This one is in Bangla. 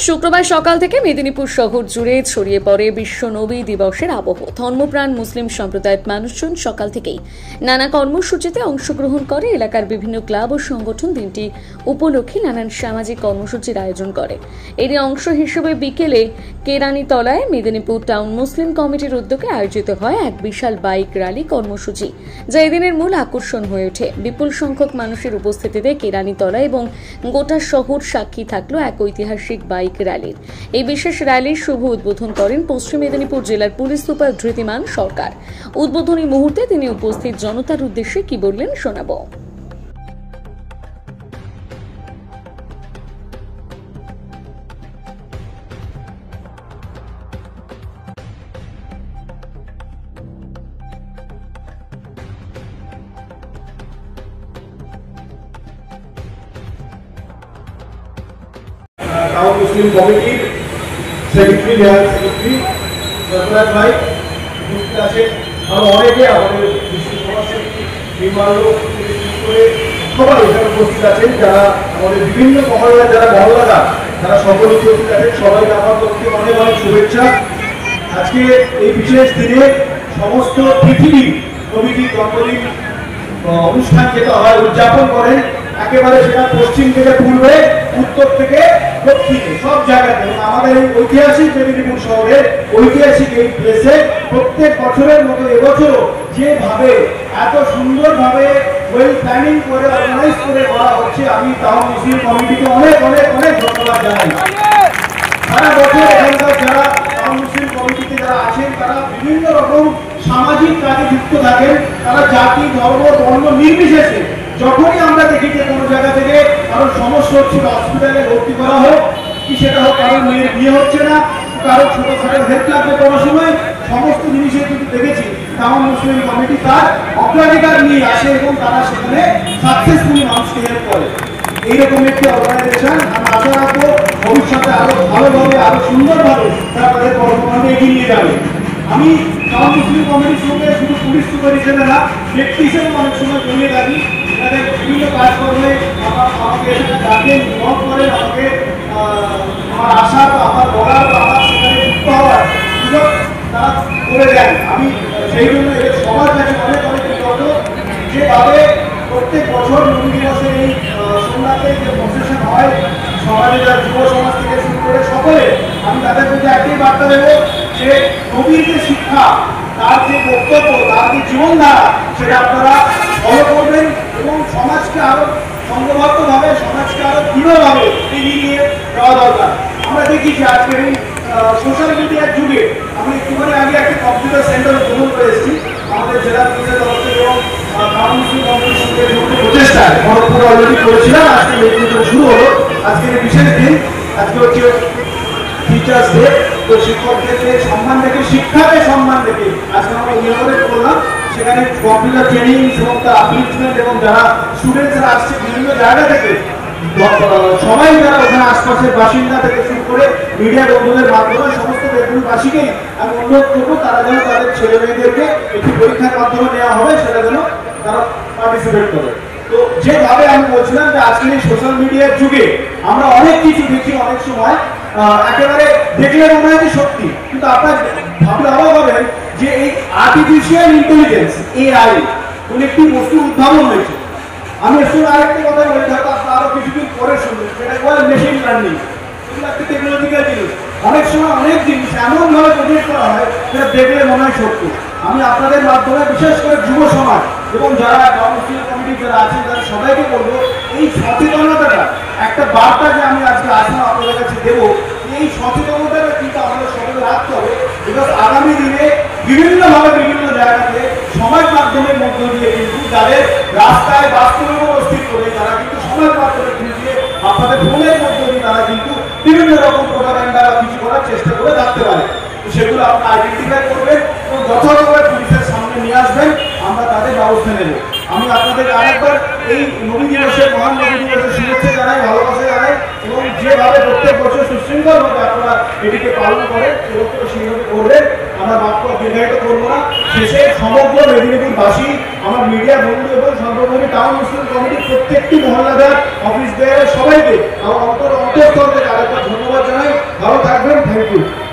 শুক্রবার সকাল থেকে মেদিনীপুর শহর জুড়ে ছড়িয়ে পড়ে বিশ্ব নবী দিবসের আবহ। ধর্মপ্রাণ মুসলিম সম্প্রদায়ের মানুষজন সকাল থেকেই নানা কর্মসূচিতে অংশগ্রহণ করে। এলাকার বিভিন্ন ক্লাব ও সংগঠন দিনটি উপলক্ষে নানান সামাজিক কর্মসূচির আয়োজন করে। এরই অংশ হিসেবে বিকেলে কেরানীতলায় মেদিনীপুর টাউন মুসলিম কমিটির উদ্যোগে আয়োজিত হয় এক বিশাল বাইক র্যালি কর্মসূচি, যা এদিনের মূল আকর্ষণ হয়ে ওঠে। বিপুল সংখ্যক মানুষের উপস্থিতিতে কেরানীতলা এবং গোটা শহর সাক্ষী থাকলো এক ঐতিহাসিক বাইক র্যালির। এই বিশেষ র্যালির শুভ উদ্বোধন করেন পশ্চিম মেদিনীপুর জেলার পুলিশ সুপার ধৃতিমান সরকার। উদ্বোধনী মুহূর্তে তিনি উপস্থিত জনতার উদ্দেশ্যে কি বললেন শোনাবো। টাউন মুসলিম কমিটি সেক্রেটারি জেনারেল সেক্রেটারি সরকার ভাই উপস্থিত আছে, আর অনেকে আমাদের মুসলিম সমাজসেবী বিমানলো করে সবাই এখানে উপস্থিত আছেন, যারা আমাদের বিভিন্ন মহল্লার যারা মহল্লাদার তারা সকলে উপস্থিত আছেন। সবাইকে আমার পক্ষে অনেক অনেক শুভেচ্ছা। আজকে এই বিশেষ দিনে সমস্ত পৃথিবী কমিটির জন্মদিন অনুষ্ঠান যেটা হয় উদযাপন করেন, একেবারে সেটা পশ্চিম থেকে পূর্বে, উত্তর থেকে দক্ষিণে সব জায়গাতে। আমাদের এই ঐতিহাসিক মেদিনীপুর শহরের ঐতিহাসিক এই প্লেসে প্রত্যেক বছরের মতো এবছরও যেভাবে এত সুন্দরভাবে ওয়েল প্ল্যানিং করে অর্গানাইজ করে করা হচ্ছে, আমি টাউন মুসলিম কমিটিকে অনেক অনেক অনেক ধন্যবাদ জানাই। সারা বছর এখানকার যারা টাউন মুসলিম কমিটিতে যারা আছেন তারা বিভিন্ন রকম সামাজিক কাজে যুক্ত থাকেন। তারা জাতি ধর্ম বর্ণ নির্বিশেষে যখনই আমরা দেখি যে কোনো জায়গা থেকে কারোর সমস্যা হচ্ছে, হসপিটালে ভর্তি করা হোক কি সেটা হোক, কারোর মেয়ের বিয়ে হচ্ছে না, কারো ছোটখাটো হেল্প লাগবে কোনো সময়, সমস্ত জিনিসে কিন্তু দেখেছি টাউন মুসলিম কমিটি তার অগ্রাধিকার নিয়ে আসে এবং তারা সেখানে সাকসেসফুলি মানুষকে হেল্প করে। এইরকম একটি অর্গানাইজেশন আমরা আশা রাখবো ভবিষ্যতে আরো ভালোভাবে আরো সুন্দরভাবে তারা তাদের কর্মকাণ্ড এগিয়ে নিয়ে যাবে। আমি টাউন মুসলিম কমিটির সঙ্গে শুধু পুলিশ সুপার হিসেবে না, ব্যক্তি হিসেবে অনেক সময় জড়িয়ে থাকি। এখানে বিভিন্ন কাজকর্মে আমাকে ডাকেন, নক করেন, আমাকে আমার আশা বা আমার বলার বা আমার সেখানে যুক্ত হওয়ার সুযোগ তারা করে দেন। আমি সেই জন্য এদের সবার কাছে অনেক অনেক কৃতজ্ঞ। যেভাবে প্রত্যেক বছর নবী দিবসের এই সোমনাথে যে প্রসেশন হয়, সমাজে যারা যুব সমাজ থেকে শুরু করে সকলে, আমি তাদের প্রতি একটাই বার্তা দেবো যে নবীর যে শিক্ষা, তার যে বক্তব্য, তার যে জীবনধারা, সেটা আপনারা ফলো করবেন এবং সমাজকে আরো সংঘবদ্ধভাবে, সমাজকে আরো দৃঢ়ভাবে এগিয়ে নিয়ে যাওয়া দরকার। আমরা দেখি যে আজকের এই সোশ্যাল মিডিয়ার যুগে, আমি একটুখানি আগে একটা কম্পিউটার সেন্টার উদ্বোধন করে এসেছি আমাদের জেলা পুলিশের তরফ থেকে এবং টাউন মুসলিম কমিটির সঙ্গে প্রচেষ্টায় খড়গপুর অলরেডি করেছিলাম। আজকে মেদিনীপুর শুরু হলো। আজকের বিশেষ দিন, আজকে হচ্ছে টিচার্স ডে। তো শিক্ষকদেরকে সম্মান রেখে, শিক্ষাকে সম্মান রেখে আজকে আমরা ইনভলভ করলাম। সেখানে কম্পিউটার ট্রেনিং এবং তার আপলিফমেন্ট এবং যারা স্টুডেন্টসরা আসছে বিভিন্ন জায়গা থেকে, সবাই যারা ওখানে আশপাশের বাসিন্দা থেকে শুরু করে মিডিয়া বন্ধুদের মাধ্যমে সমস্ত মেদিনীপুরবাসীকেই আমি অনুরোধ করবো তারা যেন তাদের ছেলে মেয়েদেরকে একটি পরীক্ষার মাধ্যমে নেওয়া হবে, সেটা যেন তারা পার্টিসিপেট করে। তো যেভাবে আমি বলছিলাম যে আজকের এই সোশ্যাল মিডিয়ার যুগে আমরা অনেক কিছু দেখি, অনেক সময় একেবারে দেখলে মনে হয় সত্যি, কিন্তু আপনার ভাবলে অবাক হবেন যে এই আর্টিফিশিয়াল ইন্টেলিজেন্স AI কোন একটি বস্তু উদ্ভাবন হয়েছে। আমি এর আরেকটি কথা বলে থাকবো, আপনারা আরো কিছুদিন পরে শুনবেন, সেটা বলে মেশিন লার্নিং। এগুলো একটি টেকনোলজিক্যাল জিনিস। অনেক সময় অনেক জিনিস এমনভাবে প্রজেক্ট করা হয় যেটা দেখলে মনে হয় সত্য। আমি আপনাদের মাধ্যমে বিশেষ করে যুব সমাজ এবং যারা টাউন মুসলিম কমিটি যারা আছেন তারা সবাইকে বলবো, এই সচেতনতাটা একটা বার্তা যে আমি আজকে আসলাম আপনাদের কাছে দেবো, এই সচেতনতাটা কিন্তু আমাদের সকলে রাখতে হবে। বিকজ আগামী দিনে বিভিন্নভাবে বিভিন্ন জায়গাতে সমাজ মাধ্যমের মধ্য দিয়ে কিন্তু যাদের রাস্তায় বাস্তবে উপস্থিত করে তারা কিন্তু সমাজ মাধ্যমে খুঁজিয়ে আপনাদের ফোনের মধ্য দিয়ে তারা কিন্তু বিভিন্ন রকম প্রোপাগান্ডা বা কিছু করার চেষ্টা করে থাকতে পারে। তো সেগুলো আপনারা আইডেন্টিফাই করবেন এবং যথাযথভাবে পুলিশের সামনে নিয়ে আসবেন, আমরা তাদের ব্যবস্থা নেব। আমি আপনাদের আরেকবার এই নবী দিবসের, মহান নবী দিবসের শুভেচ্ছা জানাই, ভালোবাসা জানাই এবং যেভাবে প্রত্যেক বছর সুশৃঙ্খলভাবে আপনারা এটিকে পালন করেন এবছর সেইভাবে করবেন। আমরা বাক্য দীর্ঘায়িত করবো না। শেষে সমগ্র মেদিনীপুরবাসী, আমার মিডিয়া বন্ধু এবং সর্বোপরি টাউন মুসলিম কমিটির প্রত্যেকটি মহল্লাদার, অফিসদের সবাইকে আমার অন্তঃস্থল থেকে আরেকবার ধন্যবাদ জানাই। Thank you.